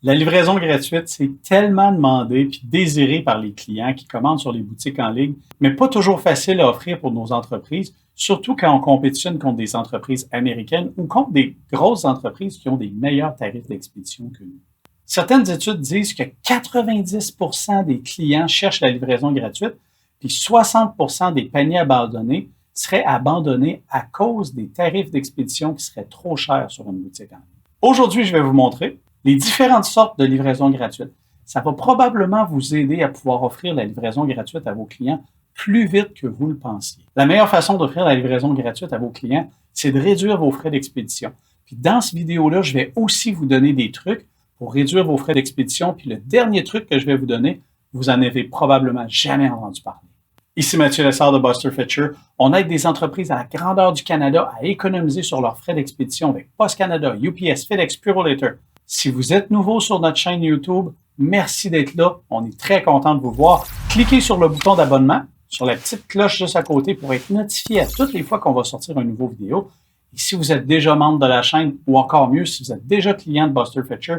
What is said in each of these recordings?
La livraison gratuite, c'est tellement demandé puis désiré par les clients qui commandent sur les boutiques en ligne, mais pas toujours facile à offrir pour nos entreprises, surtout quand on compétitionne contre des entreprises américaines ou contre des grosses entreprises qui ont des meilleurs tarifs d'expédition que nous. Certaines études disent que 90% des clients cherchent la livraison gratuite, puis 60% des paniers abandonnés seraient abandonnés à cause des tarifs d'expédition qui seraient trop chers sur une boutique en ligne. Aujourd'hui, je vais vous montrer les différentes sortes de livraison gratuite. Ça va probablement vous aider à pouvoir offrir la livraison gratuite à vos clients plus vite que vous le pensiez. La meilleure façon d'offrir la livraison gratuite à vos clients, c'est de réduire vos frais d'expédition. Puis dans cette vidéo-là, je vais aussi vous donner des trucs pour réduire vos frais d'expédition. Puis le dernier truc que je vais vous donner, vous en avez probablement jamais entendu parler. Ici Mathieu Lessard de Buster Fetcher. On aide des entreprises à la grandeur du Canada à économiser sur leurs frais d'expédition avec Post Canada, UPS, FedEx, Purolator. Si vous êtes nouveau sur notre chaîne YouTube, merci d'être là. On est très content de vous voir. Cliquez sur le bouton d'abonnement, sur la petite cloche juste à côté pour être notifié à toutes les fois qu'on va sortir une nouvelle vidéo. Et si vous êtes déjà membre de la chaîne, ou encore mieux, si vous êtes déjà client de Buster Fetcher,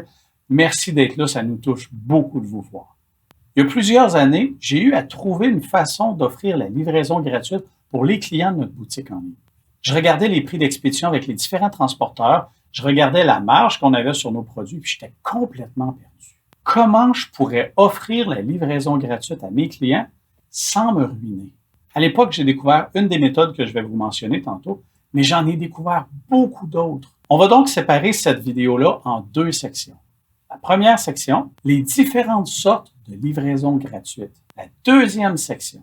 merci d'être là. Ça nous touche beaucoup de vous voir. Il y a plusieurs années, j'ai eu à trouver une façon d'offrir la livraison gratuite pour les clients de notre boutique en ligne. Je regardais les prix d'expédition avec les différents transporteurs, je regardais la marge qu'on avait sur nos produits, puis j'étais complètement perdu. Comment je pourrais offrir la livraison gratuite à mes clients sans me ruiner? À l'époque, j'ai découvert une des méthodes que je vais vous mentionner tantôt, mais j'en ai découvert beaucoup d'autres. On va donc séparer cette vidéo-là en deux sections. La première section, les différentes sortes de livraison gratuite. La deuxième section,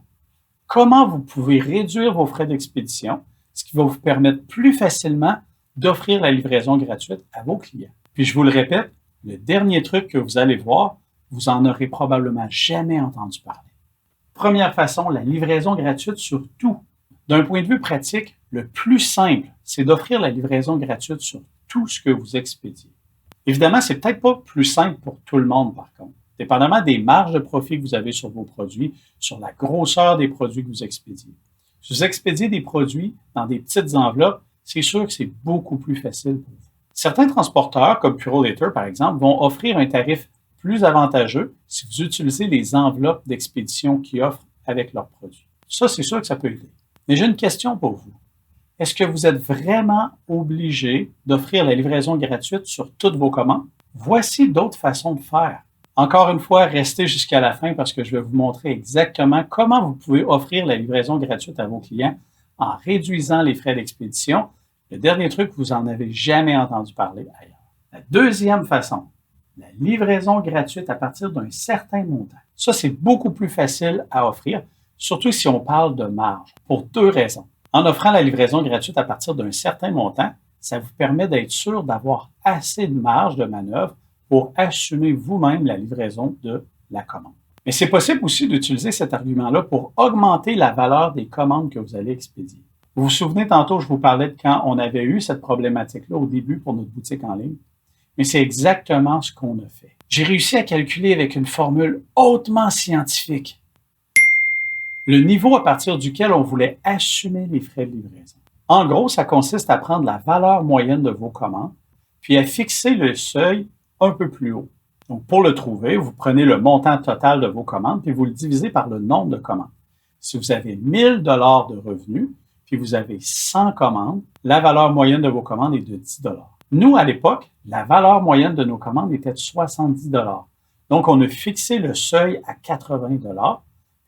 comment vous pouvez réduire vos frais d'expédition, ce qui va vous permettre plus facilement d'offrir la livraison gratuite à vos clients. Puis je vous le répète, le dernier truc que vous allez voir, vous en aurez probablement jamais entendu parler. Première façon, la livraison gratuite sur tout. D'un point de vue pratique, le plus simple, c'est d'offrir la livraison gratuite sur tout ce que vous expédiez. Évidemment, c'est peut-être pas plus simple pour tout le monde, par contre. Dépendamment des marges de profit que vous avez sur vos produits, sur la grosseur des produits que vous expédiez. Si vous expédiez des produits dans des petites enveloppes, c'est sûr que c'est beaucoup plus facile pour vous. Certains transporteurs, comme Purolator par exemple, vont offrir un tarif plus avantageux si vous utilisez les enveloppes d'expédition qu'ils offrent avec leurs produits. Ça, c'est sûr que ça peut aider. Mais j'ai une question pour vous. Est-ce que vous êtes vraiment obligé d'offrir la livraison gratuite sur toutes vos commandes? Voici d'autres façons de faire. Encore une fois, restez jusqu'à la fin parce que je vais vous montrer exactement comment vous pouvez offrir la livraison gratuite à vos clients en réduisant les frais d'expédition. Le dernier truc, vous n'en avez jamais entendu parler ailleurs. La deuxième façon, la livraison gratuite à partir d'un certain montant. Ça, c'est beaucoup plus facile à offrir, surtout si on parle de marge, pour deux raisons. En offrant la livraison gratuite à partir d'un certain montant, ça vous permet d'être sûr d'avoir assez de marge de manœuvre pour assumer vous-même la livraison de la commande. Mais c'est possible aussi d'utiliser cet argument-là pour augmenter la valeur des commandes que vous allez expédier. Vous vous souvenez, tantôt, je vous parlais de quand on avait eu cette problématique-là au début pour notre boutique en ligne. Mais c'est exactement ce qu'on a fait. J'ai réussi à calculer avec une formule hautement scientifique le niveau à partir duquel on voulait assumer les frais de livraison. En gros, ça consiste à prendre la valeur moyenne de vos commandes, puis à fixer le seuil un peu plus haut. Donc, pour le trouver, vous prenez le montant total de vos commandes, puis vous le divisez par le nombre de commandes. Si vous avez 1000 $ de revenus, puis vous avez 100 commandes, la valeur moyenne de vos commandes est de 10 $. Nous, à l'époque, la valeur moyenne de nos commandes était de 70 $. Donc, on a fixé le seuil à 80 $.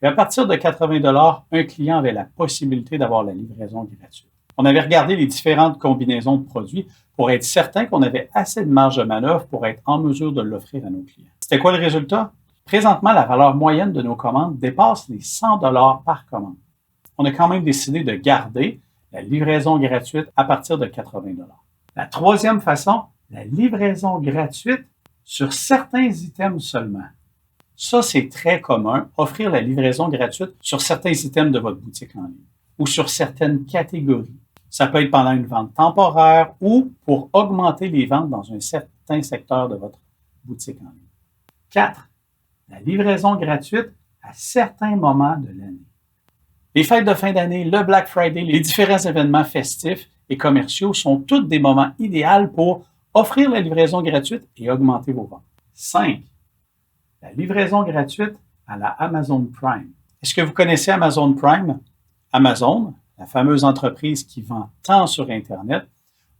Et à partir de 80 $, un client avait la possibilité d'avoir la livraison gratuite. On avait regardé les différentes combinaisons de produits pour être certain qu'on avait assez de marge de manœuvre pour être en mesure de l'offrir à nos clients. C'était quoi le résultat? Présentement, la valeur moyenne de nos commandes dépasse les 100 $ par commande. On a quand même décidé de garder la livraison gratuite à partir de 80 $. La troisième façon, la livraison gratuite sur certains items seulement. Ça, c'est très commun, offrir la livraison gratuite sur certains items de votre boutique en ligne ou sur certaines catégories. Ça peut être pendant une vente temporaire ou pour augmenter les ventes dans un certain secteur de votre boutique en ligne. 4. La livraison gratuite à certains moments de l'année. Les fêtes de fin d'année, le Black Friday, les différents événements festifs et commerciaux sont tous des moments idéaux pour offrir la livraison gratuite et augmenter vos ventes. 5. La livraison gratuite à la Amazon Prime. Est-ce que vous connaissez Amazon Prime? Amazon, la fameuse entreprise qui vend tant sur Internet,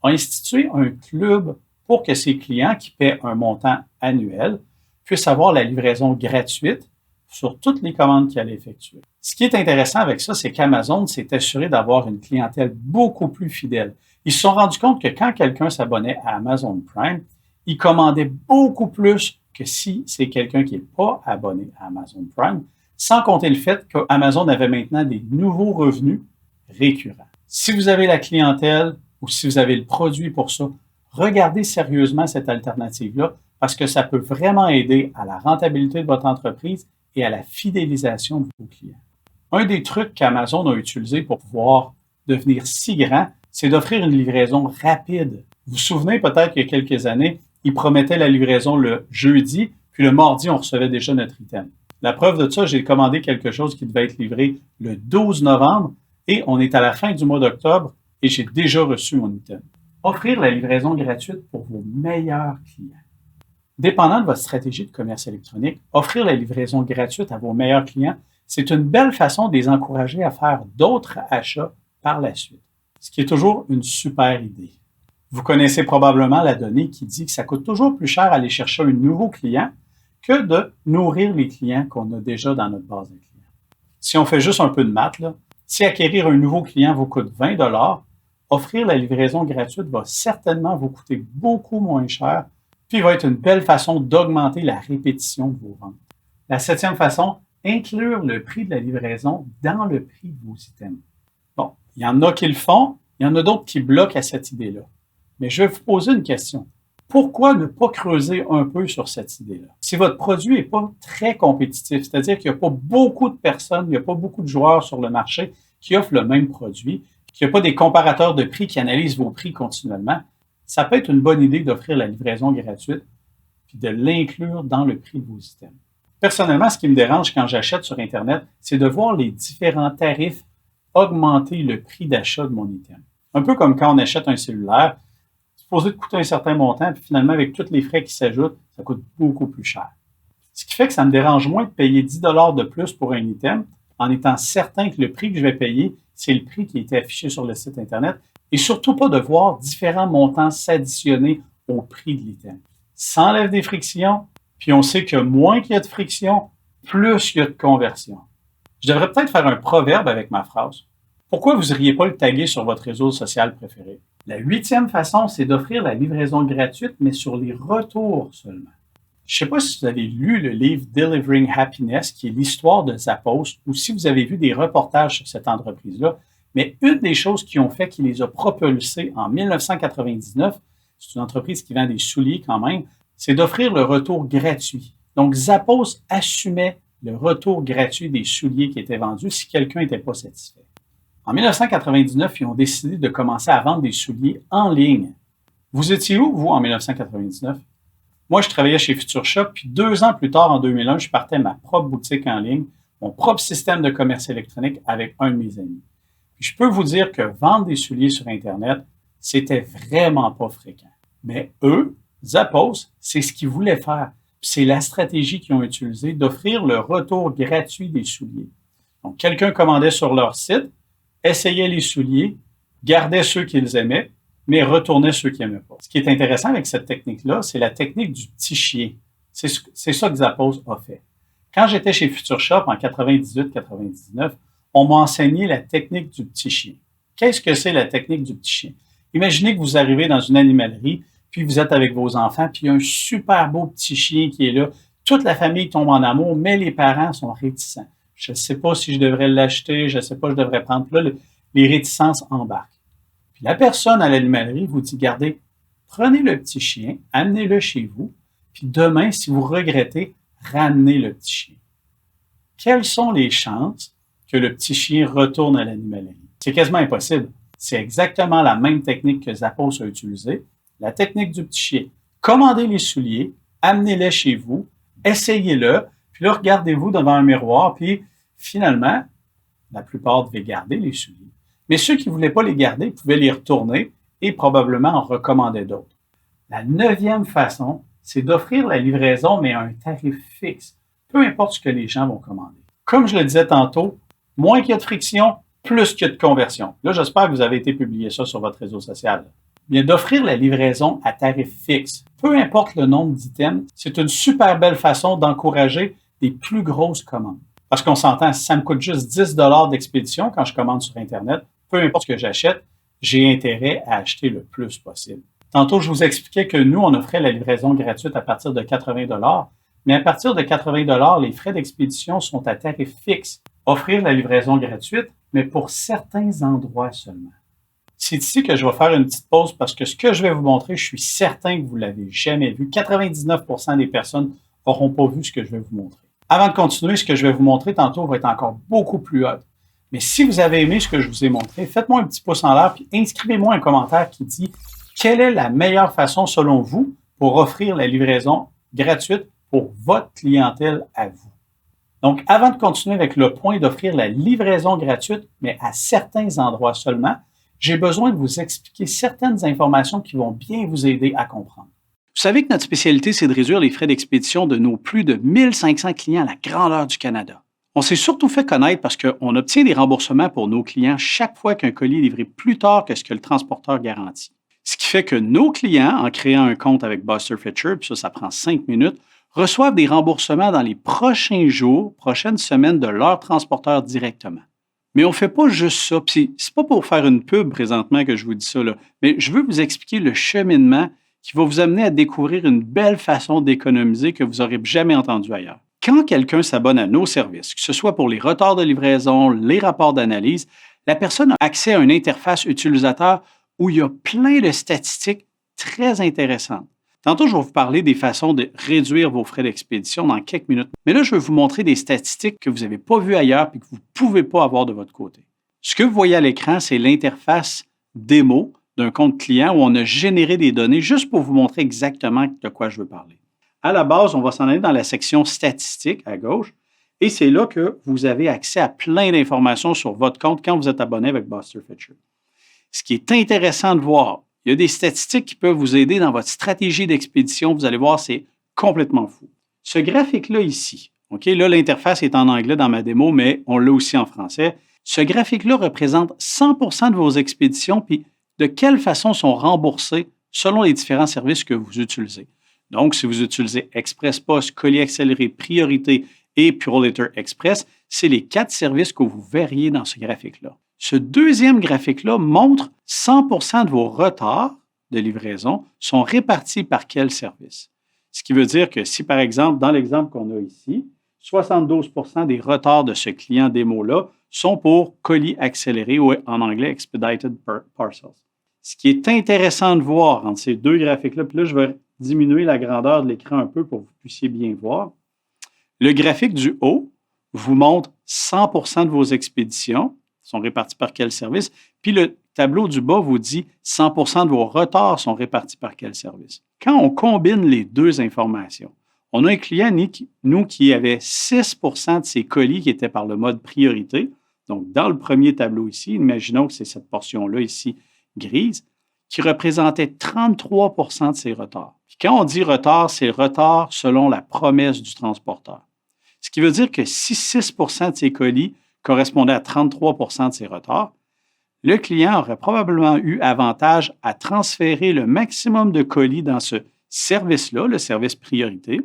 a institué un club pour que ses clients qui paient un montant annuel puissent avoir la livraison gratuite sur toutes les commandes qu'ils allaient effectuer. Ce qui est intéressant avec ça, c'est qu'Amazon s'est assuré d'avoir une clientèle beaucoup plus fidèle. Ils se sont rendus compte que quand quelqu'un s'abonnait à Amazon Prime, il commandait beaucoup plus que si c'est quelqu'un qui n'est pas abonné à Amazon Prime, sans compter le fait qu'Amazon avait maintenant des nouveaux revenus récurrents. Si vous avez la clientèle ou si vous avez le produit pour ça, regardez sérieusement cette alternative-là parce que ça peut vraiment aider à la rentabilité de votre entreprise et à la fidélisation de vos clients. Un des trucs qu'Amazon a utilisé pour pouvoir devenir si grand, c'est d'offrir une livraison rapide. Vous vous souvenez peut-être qu'il y a quelques années, ils promettaient la livraison le jeudi, puis le mardi, on recevait déjà notre item. La preuve de ça, j'ai commandé quelque chose qui devait être livré le 12 novembre et on est à la fin du mois d'octobre et j'ai déjà reçu mon item. Offrir la livraison gratuite pour vos meilleurs clients. Dépendant de votre stratégie de commerce électronique, offrir la livraison gratuite à vos meilleurs clients, c'est une belle façon de les encourager à faire d'autres achats par la suite, ce qui est toujours une super idée. Vous connaissez probablement la donnée qui dit que ça coûte toujours plus cher aller chercher un nouveau client que de nourrir les clients qu'on a déjà dans notre base de clients. Si on fait juste un peu de maths, si acquérir un nouveau client vous coûte 20 $, offrir la livraison gratuite va certainement vous coûter beaucoup moins cher, puis va être une belle façon d'augmenter la répétition de vos ventes. La 7e façon, inclure le prix de la livraison dans le prix de vos items. Bon, il y en a qui le font, il y en a d'autres qui bloquent à cette idée-là. Mais je vais vous poser une question. Pourquoi ne pas creuser un peu sur cette idée-là? Si votre produit n'est pas très compétitif, c'est-à-dire qu'il n'y a pas beaucoup de personnes, il n'y a pas beaucoup de joueurs sur le marché qui offrent le même produit, qu'il n'y a pas des comparateurs de prix qui analysent vos prix continuellement, ça peut être une bonne idée d'offrir la livraison gratuite puis de l'inclure dans le prix de vos items. Personnellement, ce qui me dérange quand j'achète sur Internet, c'est de voir les différents tarifs augmenter le prix d'achat de mon item. Un peu comme quand on achète un cellulaire, c'est supposé coûter un certain montant, puis finalement, avec tous les frais qui s'ajoutent, ça coûte beaucoup plus cher. Ce qui fait que ça me dérange moins de payer 10 $ de plus pour un item en étant certain que le prix que je vais payer, c'est le prix qui a été affiché sur le site Internet et surtout pas de voir différents montants s'additionner au prix de l'item. Ça enlève des frictions, puis on sait que moins qu'il y a de friction, plus il y a de conversion. Je devrais peut-être faire un proverbe avec ma phrase. Pourquoi vous n'iriez pas le taguer sur votre réseau social préféré? La 8e façon, c'est d'offrir la livraison gratuite, mais sur les retours seulement. Je ne sais pas si vous avez lu le livre Delivering Happiness, qui est l'histoire de Zappos, ou si vous avez vu des reportages sur cette entreprise-là, mais une des choses qui ont fait qu'il les a propulsés en 1999, c'est une entreprise qui vend des souliers quand même, c'est d'offrir le retour gratuit. Donc, Zappos assumait le retour gratuit des souliers qui étaient vendus si quelqu'un n'était pas satisfait. En 1999, ils ont décidé de commencer à vendre des souliers en ligne. Vous étiez où, vous, en 1999? Moi, je travaillais chez Future Shop, puis 2 ans plus tard, en 2001, je partais ma propre boutique en ligne, mon propre système de commerce électronique avec un de mes amis. Puis je peux vous dire que vendre des souliers sur Internet, c'était vraiment pas fréquent. Mais eux, Zappos, c'est ce qu'ils voulaient faire. Puis c'est la stratégie qu'ils ont utilisée d'offrir le retour gratuit des souliers. Donc, quelqu'un commandait sur leur site, essayait les souliers, gardait ceux qu'ils aimaient, mais retournait ceux qu'ils n'aimaient pas. Ce qui est intéressant avec cette technique-là, c'est la technique du petit chien. C'est ça que Zappos a fait. Quand j'étais chez Future Shop en 98-99, on m'a enseigné la technique du petit chien. Qu'est-ce que c'est la technique du petit chien? Imaginez que vous arrivez dans une animalerie, puis vous êtes avec vos enfants, puis il y a un super beau petit chien qui est là. Toute la famille tombe en amour, mais les parents sont réticents. Je ne sais pas si je devrais l'acheter, je ne sais pas si je devrais prendre. Là, les réticences embarquent. Puis la personne à l'animalerie vous dit, gardez, prenez le petit chien, amenez-le chez vous, puis demain, si vous regrettez, ramenez le petit chien. Quelles sont les chances que le petit chien retourne à l'animalerie? C'est quasiment impossible. C'est exactement la même technique que Zappos a utilisée, la technique du petit chien. Commandez les souliers, amenez-les chez vous, essayez-le, puis là, regardez-vous devant un miroir, puis finalement, la plupart devaient garder les souliers. Mais ceux qui ne voulaient pas les garder pouvaient les retourner et probablement en recommander d'autres. La 9e façon, c'est d'offrir la livraison, mais à un tarif fixe, peu importe ce que les gens vont commander. Comme je le disais tantôt, moins qu'il y a de friction, plus qu'il y a de conversion. Là, j'espère que vous avez été publié ça sur votre réseau social. Bien, d'offrir la livraison à tarif fixe, peu importe le nombre d'items, c'est une super belle façon d'encourager des plus grosses commandes. Parce qu'on s'entend, si ça me coûte juste 10 d'expédition quand je commande sur Internet, peu importe ce que j'achète, j'ai intérêt à acheter le plus possible. Tantôt, je vous expliquais que nous, on offrait la livraison gratuite à partir de 80 mais à partir de 80 les frais d'expédition sont à tarif fixe. Offrir la livraison gratuite, mais pour certains endroits seulement. C'est ici que je vais faire une petite pause parce que ce que je vais vous montrer, je suis certain que vous ne l'avez jamais vu. 99% des personnes n'auront pas vu ce que je vais vous montrer. Avant de continuer, ce que je vais vous montrer tantôt va être encore beaucoup plus hot. Mais si vous avez aimé ce que je vous ai montré, faites-moi un petit pouce en l'air et inscrivez-moi un commentaire qui dit quelle est la meilleure façon selon vous pour offrir la livraison gratuite pour votre clientèle à vous. Donc, avant de continuer avec le point d'offrir la livraison gratuite, mais à certains endroits seulement, j'ai besoin de vous expliquer certaines informations qui vont bien vous aider à comprendre. Vous savez que notre spécialité, c'est de réduire les frais d'expédition de nos plus de 1500 clients à la grandeur du Canada. On s'est surtout fait connaître parce qu'on obtient des remboursements pour nos clients chaque fois qu'un colis est livré plus tard que ce que le transporteur garantit. Ce qui fait que nos clients, en créant un compte avec Buster Fisher, puis ça prend 5 minutes, reçoivent des remboursements dans les prochains jours, prochaines semaines de leur transporteur directement. Mais on ne fait pas juste ça. Puis c'est pas pour faire une pub présentement que je vous dis ça, là, mais je veux vous expliquer le cheminement qui va vous amener à découvrir une belle façon d'économiser que vous n'aurez jamais entendu ailleurs. Quand quelqu'un s'abonne à nos services, que ce soit pour les retards de livraison, les rapports d'analyse, la personne a accès à une interface utilisateur où il y a plein de statistiques très intéressantes. Tantôt, je vais vous parler des façons de réduire vos frais d'expédition dans quelques minutes. Mais là, je vais vous montrer des statistiques que vous n'avez pas vues ailleurs et que vous ne pouvez pas avoir de votre côté. Ce que vous voyez à l'écran, c'est l'interface démo d'un compte client où on a généré des données juste pour vous montrer exactement de quoi je veux parler. À la base, on va s'en aller dans la section statistiques à gauche et c'est là que vous avez accès à plein d'informations sur votre compte quand vous êtes abonné avec Buster Fisher. Ce qui est intéressant de voir, il y a des statistiques qui peuvent vous aider dans votre stratégie d'expédition. Vous allez voir, c'est complètement fou. Ce graphique-là ici, OK, là, l'interface est en anglais dans ma démo, mais on l'a aussi en français. Ce graphique-là représente 100% de vos expéditions, puis de quelle façon sont remboursées selon les différents services que vous utilisez. Donc, si vous utilisez Express Post, Colis Accéléré, Priorité et Purolator Express, c'est les 4 services que vous verriez dans ce graphique-là. Ce deuxième graphique-là montre 100% de vos retards de livraison sont répartis par quel service. Ce qui veut dire que si, par exemple, dans l'exemple qu'on a ici, 72% des retards de ce client démo-là sont pour colis accélérés ou en anglais Expedited Parcels. Ce qui est intéressant de voir entre ces deux graphiques-là, puis là, je vais diminuer la grandeur de l'écran un peu pour que vous puissiez bien voir. Le graphique du haut vous montre 100% de vos expéditions sont répartis par quel service. Puis le tableau du bas vous dit 100% de vos retards sont répartis par quel service. Quand on combine les deux informations, on a un client, nous, qui avait 6% de ses colis qui étaient par le mode priorité. Donc, dans le premier tableau ici, imaginons que c'est cette portion-là ici, grise, qui représentait 33% de ses retards. Puis quand on dit retard, c'est retard selon la promesse du transporteur. Ce qui veut dire que si 6% de ses colis correspondait à 33% de ses retards, le client aurait probablement eu avantage à transférer le maximum de colis dans ce service-là, le service priorité,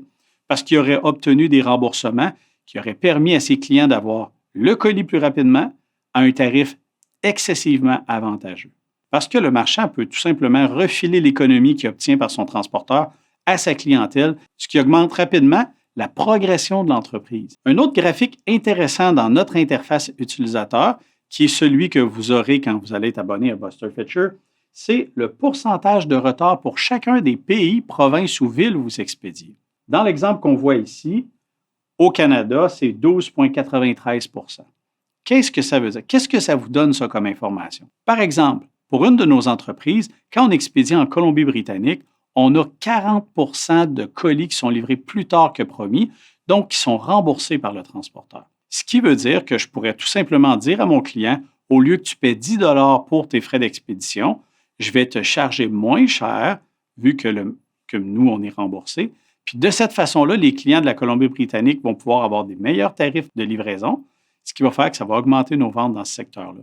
parce qu'il aurait obtenu des remboursements qui auraient permis à ses clients d'avoir le colis plus rapidement à un tarif excessivement avantageux. Parce que le marchand peut tout simplement refiler l'économie qu'il obtient par son transporteur à sa clientèle, ce qui augmente rapidement la progression de l'entreprise. Un autre graphique intéressant dans notre interface utilisateur, qui est celui que vous aurez quand vous allez être abonné à Buster Fisher, c'est le pourcentage de retard pour chacun des pays, provinces ou villes où vous expédiez. Dans l'exemple qu'on voit ici, au Canada, c'est 12,93%. Qu'est-ce que ça veut dire? Qu'est-ce que ça vous donne, ça, comme information? Par exemple, pour une de nos entreprises, quand on expédie en Colombie-Britannique, on a 40% de colis qui sont livrés plus tard que promis, donc qui sont remboursés par le transporteur. Ce qui veut dire que je pourrais tout simplement dire à mon client, au lieu que tu paies 10 $ pour tes frais d'expédition, je vais te charger moins cher, vu que que nous, on est remboursé. Puis de cette façon-là, les clients de la Colombie-Britannique vont pouvoir avoir des meilleurs tarifs de livraison, ce qui va faire que ça va augmenter nos ventes dans ce secteur-là.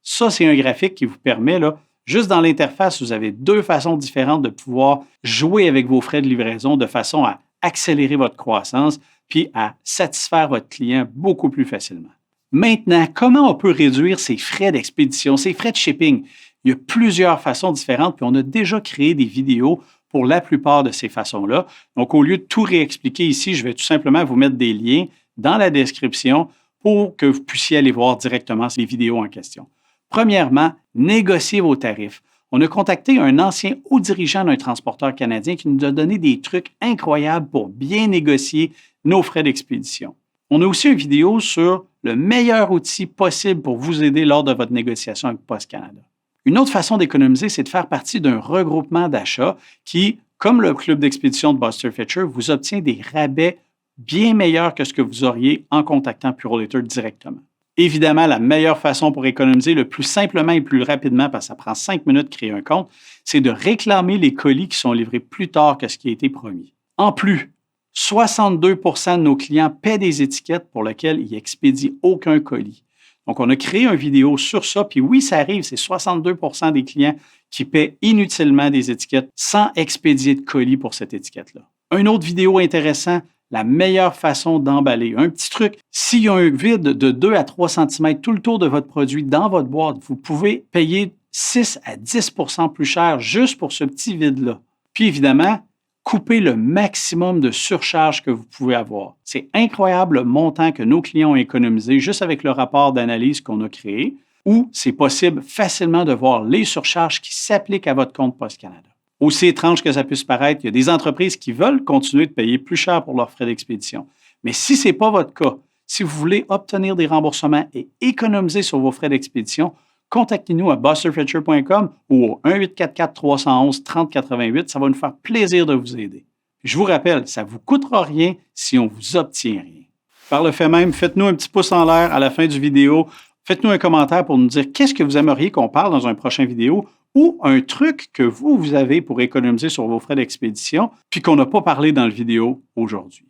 Ça, c'est un graphique qui vous permet, là, juste dans l'interface, vous avez deux façons différentes de pouvoir jouer avec vos frais de livraison de façon à accélérer votre croissance puis à satisfaire votre client beaucoup plus facilement. Maintenant, comment on peut réduire ces frais d'expédition, ces frais de shipping? Il y a plusieurs façons différentes, puis on a déjà créé des vidéos pour la plupart de ces façons-là. Donc, au lieu de tout réexpliquer ici, je vais tout simplement vous mettre des liens dans la description pour que vous puissiez aller voir directement ces vidéos en question. Premièrement, négociez vos tarifs. On a contacté un ancien haut dirigeant d'un transporteur canadien qui nous a donné des trucs incroyables pour bien négocier nos frais d'expédition. On a aussi une vidéo sur le meilleur outil possible pour vous aider lors de votre négociation avec Post Canada. Une autre façon d'économiser, c'est de faire partie d'un regroupement d'achats qui, comme le club d'expédition de Buster Fisher, vous obtient des rabais bien meilleurs que ce que vous auriez en contactant Purolator directement. Évidemment, la meilleure façon pour économiser le plus simplement et plus rapidement, parce que ça prend 5 minutes de créer un compte, c'est de réclamer les colis qui sont livrés plus tard que ce qui a été promis. En plus, 62 de nos clients paient des étiquettes pour lesquelles ils expédient aucun colis. Donc, on a créé une vidéo sur ça, puis oui, ça arrive, c'est 62 des clients qui paient inutilement des étiquettes sans expédier de colis pour cette étiquette-là. Une autre vidéo intéressante, la meilleure façon d'emballer. Un petit truc, s'il y a un vide de 2 à 3 cm tout le tour de votre produit dans votre boîte, vous pouvez payer 6 à 10 plus cher juste pour ce petit vide-là. Puis évidemment, coupez le maximum de surcharge que vous pouvez avoir. C'est incroyable le montant que nos clients ont économisé juste avec le rapport d'analyse qu'on a créé, où c'est possible facilement de voir les surcharges qui s'appliquent à votre compte Post Canada. Aussi étrange que ça puisse paraître, il y a des entreprises qui veulent continuer de payer plus cher pour leurs frais d'expédition. Mais si ce n'est pas votre cas, si vous voulez obtenir des remboursements et économiser sur vos frais d'expédition, contactez-nous à busterfisher.com ou au 1-844-311-3088. Ça va nous faire plaisir de vous aider. Je vous rappelle, ça ne vous coûtera rien si on ne vous obtient rien. Par le fait même, faites-nous un petit pouce en l'air à la fin du vidéo. Faites-nous un commentaire pour nous dire qu'est-ce que vous aimeriez qu'on parle dans un prochain vidéo ou un truc que vous avez pour économiser sur vos frais d'expédition puis qu'on n'a pas parlé dans la vidéo aujourd'hui.